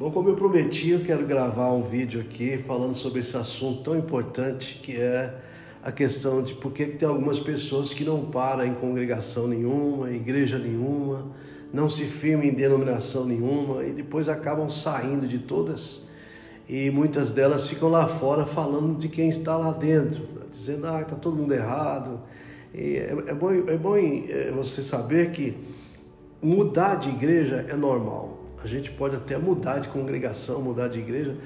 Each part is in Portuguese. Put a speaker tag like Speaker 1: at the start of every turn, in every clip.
Speaker 1: Bom, como eu prometi, eu quero gravar um vídeo aqui falando sobre esse assunto tão importante que é a questão de por que tem algumas pessoas que não param em congregação nenhuma, igreja nenhuma, não se firmam em denominação nenhuma e depois acabam saindo de todas e muitas delas ficam lá fora falando de quem está lá dentro, dizendo, está todo mundo errado. E é bom você saber que mudar de igreja é normal. A gente pode até mudar de congregação, mudar de igreja.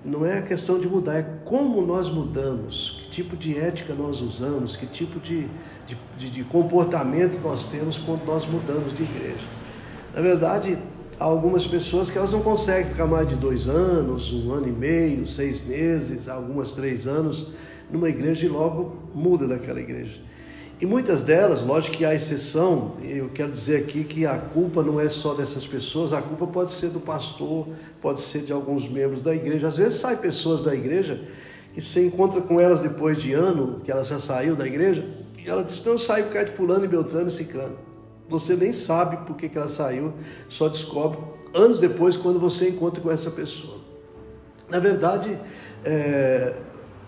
Speaker 1: Não é a questão de mudar, é como nós mudamos, que tipo de ética nós usamos, que tipo de comportamento nós temos quando nós mudamos de igreja. Na verdade, há algumas pessoas que elas não conseguem ficar mais de 2 anos, 1 ano e meio, 6 meses, algumas 3 anos numa igreja e logo muda daquela igreja. E muitas delas, lógico que há exceção, e eu quero dizer aqui que a culpa não é só dessas pessoas, a culpa pode ser do pastor, pode ser de alguns membros da igreja. Às vezes saem pessoas da igreja que você encontra com elas depois de ano, que ela já saiu da igreja, e ela diz, não, eu saí por causa de fulano e beltrano e ciclano. Você nem sabe por que ela saiu, só descobre anos depois quando você encontra com essa pessoa. Na verdade,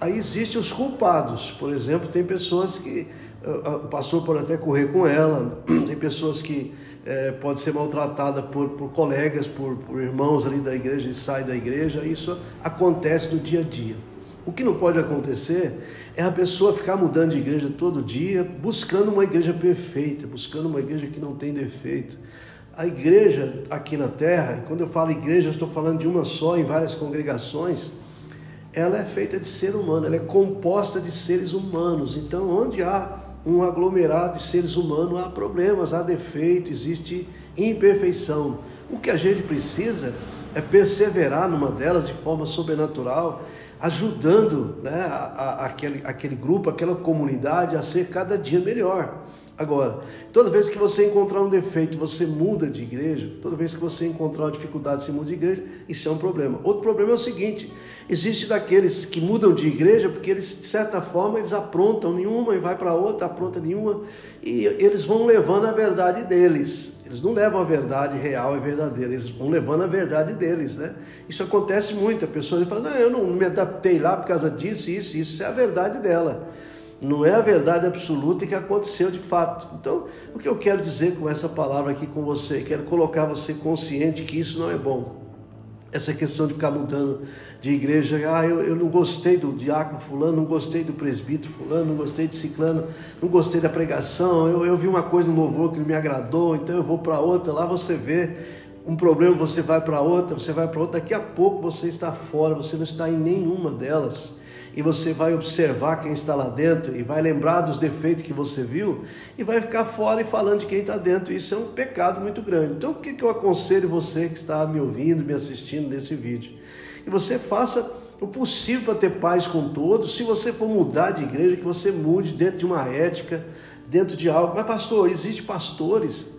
Speaker 1: aí existem os culpados. Por exemplo, tem pessoas que o pastor pode até correr com ela, tem pessoas que pode ser maltratada por colegas, por irmãos ali da igreja e sai da igreja. Isso acontece no dia a dia. O que não pode acontecer é a pessoa ficar mudando de igreja todo dia, buscando uma igreja perfeita, buscando uma igreja que não tem defeito. A igreja aqui na terra, e quando eu falo igreja, eu estou falando de uma só, em várias congregações, ela é feita de ser humano, ela é composta de seres humanos. Então, onde há um aglomerado de seres humanos, há problemas, há defeito, existe imperfeição. O que a gente precisa é perseverar numa delas de forma sobrenatural, ajudando, né, aquele grupo, aquela comunidade a ser cada dia melhor. Agora, toda vez que você encontrar um defeito, você muda de igreja. Toda vez que você encontrar uma dificuldade, você muda de igreja. Isso é um problema. Outro problema é o seguinte: existe daqueles que mudam de igreja porque eles, de certa forma, eles aprontam nenhuma e vai para outra, apronta nenhuma, e eles vão levando a verdade deles. Eles não levam a verdade real e verdadeira, eles vão levando a verdade deles, né? Isso acontece muito. A pessoa fala, não, eu não me adaptei lá por causa disso, isso é a verdade dela. Não é a verdade absoluta que aconteceu de fato. Então, o que eu quero dizer com essa palavra aqui com você? Quero colocar você consciente que isso não é bom. Essa questão de ficar mudando de igreja, eu não gostei do diácono fulano, não gostei do presbítero fulano, não gostei de ciclano, não gostei da pregação, eu vi uma coisa no louvor que não me agradou, então eu vou para outra. Lá você vê um problema, você vai para outra, daqui a pouco você está fora, você não está em nenhuma delas. E você vai observar quem está lá dentro e vai lembrar dos defeitos que você viu e vai ficar fora e falando de quem está dentro. Isso é um pecado muito grande. Então, o que eu aconselho você que está me ouvindo, me assistindo nesse vídeo? Que você faça o possível para ter paz com todos. Se você for mudar de igreja, que você mude dentro de uma ética, dentro de algo. Mas, pastor, existem pastores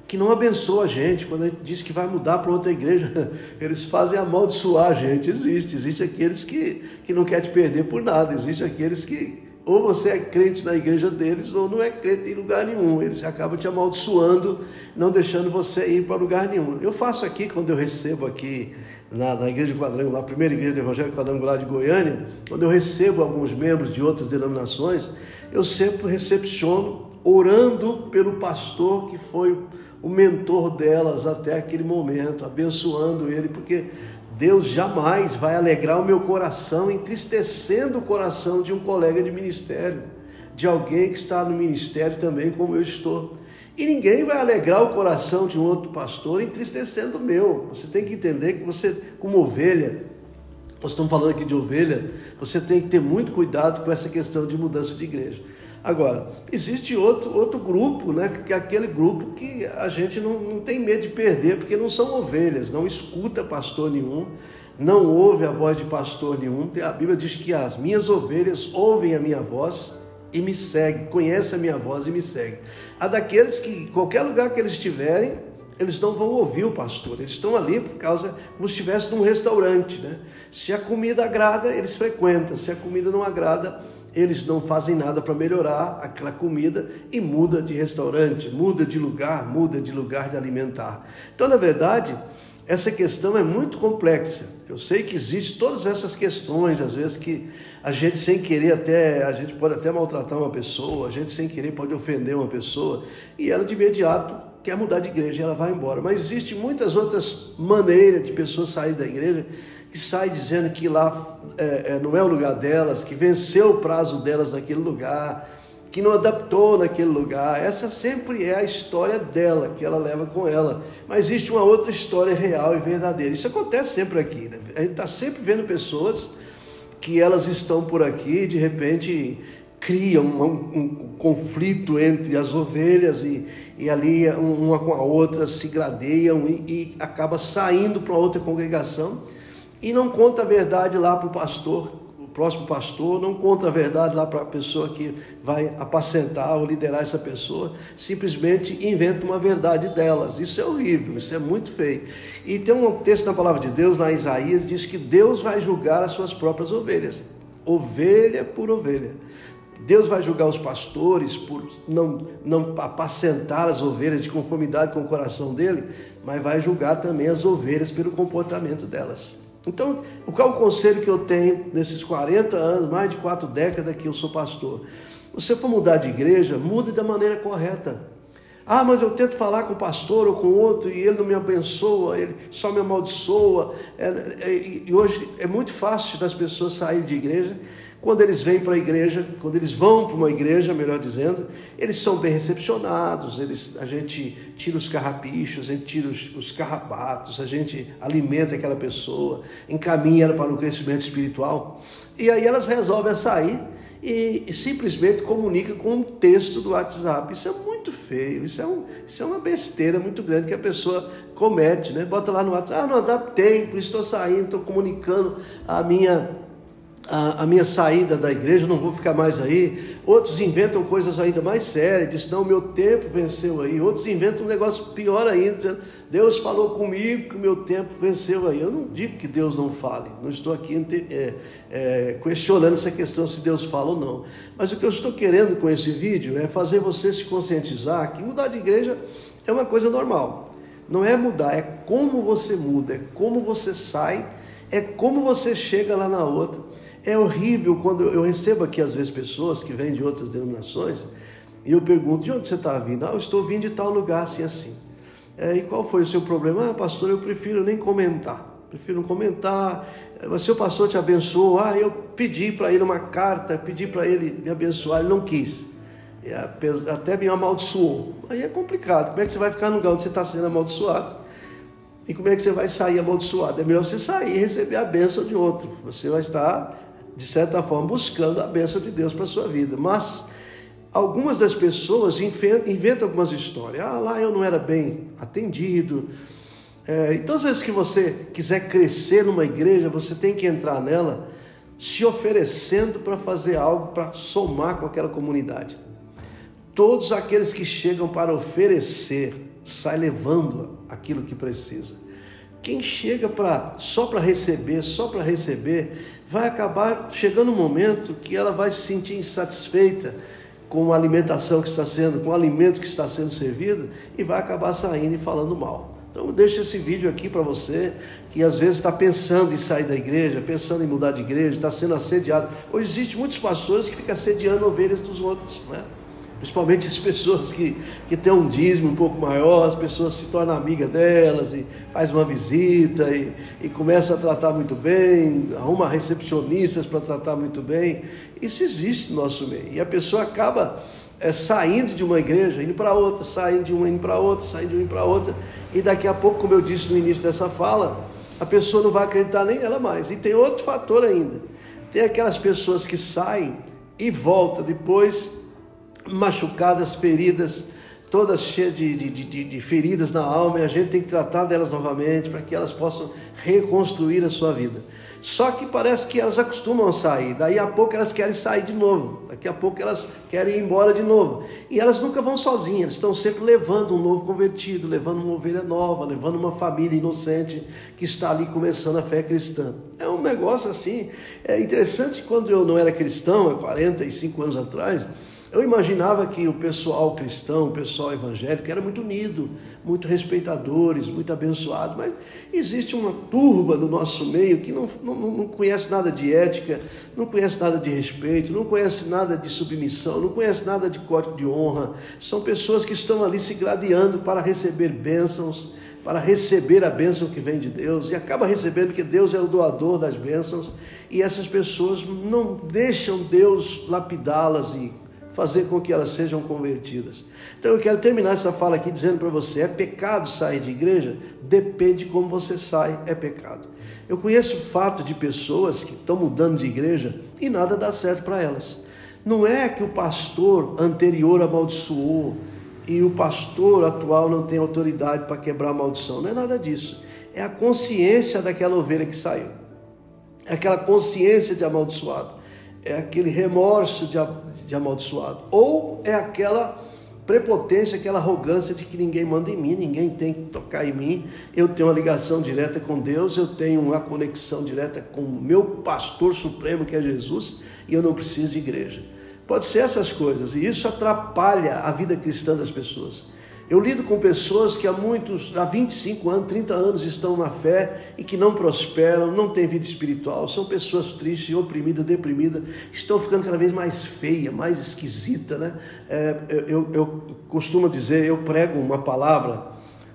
Speaker 1: que não abençoa a gente. Quando a gente diz que vai mudar para outra igreja, eles fazem amaldiçoar a gente. Existe aqueles que não querem te perder por nada, existe aqueles que ou você é crente na igreja deles ou não é crente em lugar nenhum, eles acabam te amaldiçoando, não deixando você ir para lugar nenhum. Eu faço aqui, quando eu recebo aqui na igreja quadrangular, a primeira igreja do Evangelho Quadrangular de Goiânia, quando eu recebo alguns membros de outras denominações, eu sempre recepciono orando pelo pastor que foi o mentor delas até aquele momento, abençoando ele, porque Deus jamais vai alegrar o meu coração, entristecendo o coração de um colega de ministério, de alguém que está no ministério também como eu estou. E ninguém vai alegrar o coração de um outro pastor entristecendo o meu. Você tem que entender que você, como ovelha, nós estamos falando aqui de ovelha, você tem que ter muito cuidado com essa questão de mudança de igreja. Agora, existe outro grupo, né, que é aquele grupo que a gente não tem medo de perder, porque não são ovelhas, não escuta pastor nenhum, não ouve a voz de pastor nenhum. A Bíblia diz que as minhas ovelhas ouvem a minha voz e me seguem, conhecem a minha voz e me seguem. Há daqueles que, em qualquer lugar que eles estiverem, eles não vão ouvir o pastor, eles estão ali por causa, como se estivesse num restaurante, né? Se a comida agrada, eles frequentam, se a comida não agrada, eles não fazem nada para melhorar aquela comida e muda de restaurante, muda de lugar de alimentar. Então, na verdade, essa questão é muito complexa. Eu sei que existem todas essas questões, às vezes que a gente sem querer a gente pode até maltratar uma pessoa, a gente sem querer pode ofender uma pessoa, e ela de imediato quer mudar de igreja e ela vai embora. Mas existem muitas outras maneiras de pessoas saírem da igreja, que saem dizendo que lá não é o lugar delas, que venceu o prazo delas naquele lugar, que não adaptou naquele lugar. Essa sempre é a história dela, que ela leva com ela. Mas existe uma outra história real e verdadeira. Isso acontece sempre aqui, né? A gente está sempre vendo pessoas que elas estão por aqui e de repente criam um conflito entre as ovelhas e ali uma com a outra se gradeiam e acaba saindo para outra congregação e não conta a verdade lá para o pastor. O próximo pastor não conta a verdade lá para a pessoa que vai apacentar ou liderar essa pessoa, simplesmente inventa uma verdade delas. Isso é horrível, isso é muito feio. E tem um texto na palavra de Deus, lá em Isaías, diz que Deus vai julgar as suas próprias ovelhas, ovelha por ovelha. Deus vai julgar os pastores por não apacentar as ovelhas de conformidade com o coração dele, mas vai julgar também as ovelhas pelo comportamento delas. Então, qual é o conselho que eu tenho nesses 40 anos, mais de 4 décadas que eu sou pastor? Você for mudar de igreja, mude da maneira correta. Ah, mas eu tento falar com o pastor ou com outro e ele não me abençoa, ele só me amaldiçoa. E hoje é muito fácil das pessoas saírem de igreja. Quando eles vêm para a igreja, quando eles vão para uma igreja, melhor dizendo, eles são bem recepcionados, a gente tira os carrapichos, a gente tira os carrapatos, a gente alimenta aquela pessoa, encaminha ela para o crescimento espiritual, e aí elas resolvem sair e simplesmente comunicam com um texto do WhatsApp. Isso é muito feio, isso é uma besteira muito grande que a pessoa comete, né? Bota lá no WhatsApp, não adaptei, por isso estou saindo, estou comunicando a minha saída da igreja, não vou ficar mais aí. Outros inventam coisas ainda mais sérias, dizem, não, meu tempo venceu aí. Outros inventam um negócio pior ainda, dizendo, Deus falou comigo que o meu tempo venceu aí. Eu não digo que Deus não fale, não estou aqui questionando essa questão se Deus fala ou não. Mas o que eu estou querendo com esse vídeo é fazer você se conscientizar que mudar de igreja é uma coisa normal. Não é mudar, é como você muda, é como você sai, é como você chega lá na outra. É horrível quando eu recebo aqui às vezes pessoas que vêm de outras denominações e eu pergunto, de onde você está vindo? Ah, eu estou vindo de tal lugar, assim, assim. E qual foi o seu problema? Ah, pastor, eu prefiro nem comentar. Prefiro não comentar. Mas seu pastor te abençoou. Ah, eu pedi para ele uma carta, pedi para ele me abençoar, ele não quis. Até me amaldiçoou. Aí é complicado. Como é que você vai ficar no lugar onde você está sendo amaldiçoado? E como é que você vai sair amaldiçoado? É melhor você sair e receber a bênção de outro. Você vai estar, de certa forma, buscando a bênção de Deus para a sua vida. Mas algumas das pessoas inventam algumas histórias. Ah, lá eu não era bem atendido. E todas as vezes que você quiser crescer numa igreja, você tem que entrar nela se oferecendo para fazer algo, para somar com aquela comunidade. Todos aqueles que chegam para oferecer, sai levando aquilo que precisa. Quem chega só para receber, vai acabar chegando um momento que ela vai se sentir insatisfeita com a alimentação que está sendo, com o alimento que está sendo servido e vai acabar saindo e falando mal. Então eu deixo esse vídeo aqui para você que às vezes está pensando em sair da igreja, pensando em mudar de igreja, está sendo assediado. Hoje existem muitos pastores que ficam assediando ovelhas dos outros, né? Principalmente as pessoas que têm um dízimo um pouco maior, as pessoas se tornam amigas delas e faz uma visita e começa a tratar muito bem, arruma recepcionistas para tratar muito bem. Isso existe no nosso meio. E a pessoa acaba saindo de uma igreja, indo para outra, saindo de uma, indo para outra, saindo de uma, indo para outra. E daqui a pouco, como eu disse no início dessa fala, a pessoa não vai acreditar nem ela mais. E tem outro fator ainda. Tem aquelas pessoas que saem e voltam depois machucadas, feridas, todas cheias de feridas na alma, e a gente tem que tratar delas novamente para que elas possam reconstruir a sua vida. Só que parece que elas acostumam a sair, daí a pouco elas querem sair de novo, daqui a pouco elas querem ir embora de novo, e elas nunca vão sozinhas, estão sempre levando um novo convertido, levando uma ovelha nova, levando uma família inocente que está ali começando a fé cristã. É um negócio assim, é interessante. Quando eu não era cristão, há 45 anos atrás, Eu imaginava que o pessoal cristão, o pessoal evangélico era muito unido, muito respeitadores, muito abençoados, mas existe uma turba no nosso meio que não conhece nada de ética, não conhece nada de respeito, não conhece nada de submissão, não conhece nada de código de honra. São pessoas que estão ali se gladiando para receber bênçãos, para receber a bênção que vem de Deus, e acaba recebendo porque Deus é o doador das bênçãos, e essas pessoas não deixam Deus lapidá-las e fazer com que elas sejam convertidas. Então eu quero terminar essa fala aqui dizendo para você, é pecado sair de igreja? Depende de como você sai, é pecado. Eu conheço fato de pessoas que estão mudando de igreja e nada dá certo para elas. Não é que o pastor anterior amaldiçoou e o pastor atual não tem autoridade para quebrar a maldição, não é nada disso. É a consciência daquela ovelha que saiu, é aquela consciência de amaldiçoado, é aquele remorso de amaldiçoado, ou é aquela prepotência, aquela arrogância de que ninguém manda em mim, ninguém tem que tocar em mim, eu tenho uma ligação direta com Deus, eu tenho uma conexão direta com o meu pastor supremo que é Jesus, e eu não preciso de igreja. Pode ser essas coisas, e isso atrapalha a vida cristã das pessoas. Eu lido com pessoas que há 25 anos, 30 anos estão na fé e que não prosperam, não têm vida espiritual, são pessoas tristes, oprimidas, deprimidas, estão ficando cada vez mais feia, mais esquisita, né? Eu costumo dizer, eu prego uma palavra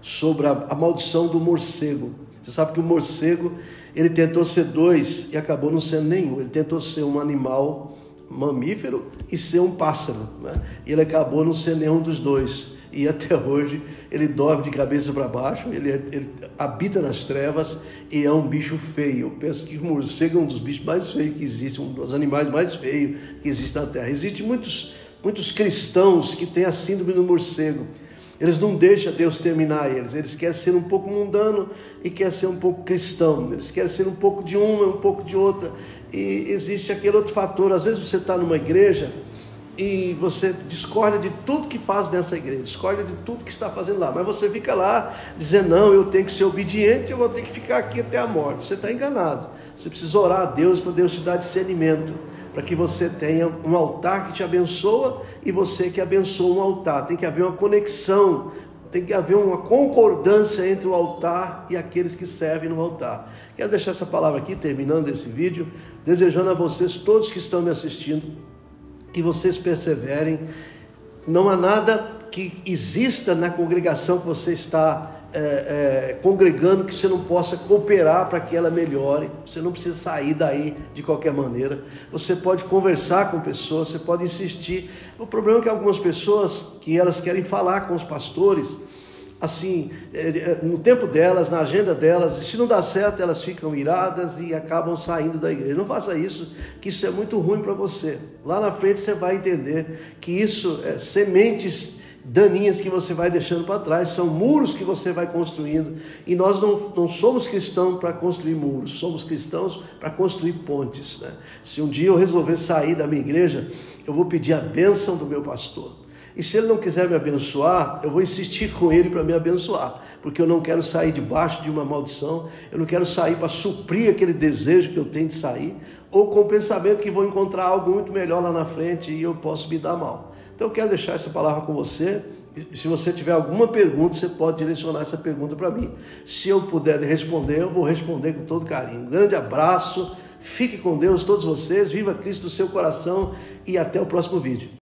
Speaker 1: sobre a maldição do morcego. Você sabe que o morcego, ele tentou ser dois e acabou não sendo nenhum, ele tentou ser um animal mamífero e ser um pássaro, né? E ele acabou não sendo nenhum dos dois. E até hoje ele dorme de cabeça para baixo, ele habita nas trevas e é um bicho feio. Eu penso que o morcego é um dos bichos mais feios que existe, um dos animais mais feios que existe na terra. Existem muitos cristãos que têm a síndrome do morcego. Eles não deixam Deus terminar eles querem ser um pouco mundano e querem ser um pouco cristão, eles querem ser um pouco de uma, um pouco de outra. E existe aquele outro fator, às vezes você está numa igreja e você discorda de tudo que faz nessa igreja, discorda de tudo que está fazendo lá, mas você fica lá dizendo, não, eu tenho que ser obediente, eu vou ter que ficar aqui até a morte. Você está enganado. Você precisa orar a Deus para Deus te dar discernimento, para que você tenha um altar que te abençoa e você que abençoa um altar. Tem que haver uma conexão, tem que haver uma concordância entre o altar e aqueles que servem no altar. Quero deixar essa palavra aqui, terminando esse vídeo, desejando a vocês, todos que estão me assistindo, que vocês perseverem. Não há nada que exista na congregação que você está congregando que você não possa cooperar para que ela melhore. Você não precisa sair daí de qualquer maneira. Você pode conversar com pessoas, você pode insistir. O problema é que algumas pessoas que elas querem falar com os pastores assim, no tempo delas, na agenda delas, e se não dá certo, elas ficam iradas e acabam saindo da igreja. Não faça isso, que isso é muito ruim para você. Lá na frente você vai entender que isso é sementes daninhas que você vai deixando para trás, são muros que você vai construindo, e nós não somos cristãos para construir muros, somos cristãos para construir pontes, né? Se um dia eu resolver sair da minha igreja, eu vou pedir a bênção do meu pastor. E se ele não quiser me abençoar, eu vou insistir com ele para me abençoar, porque eu não quero sair debaixo de uma maldição, eu não quero sair para suprir aquele desejo que eu tenho de sair, ou com o pensamento que vou encontrar algo muito melhor lá na frente e eu posso me dar mal. Então eu quero deixar essa palavra com você. Se você tiver alguma pergunta, você pode direcionar essa pergunta para mim. Se eu puder responder, eu vou responder com todo carinho. Um grande abraço, fique com Deus todos vocês, viva Cristo no seu coração e até o próximo vídeo.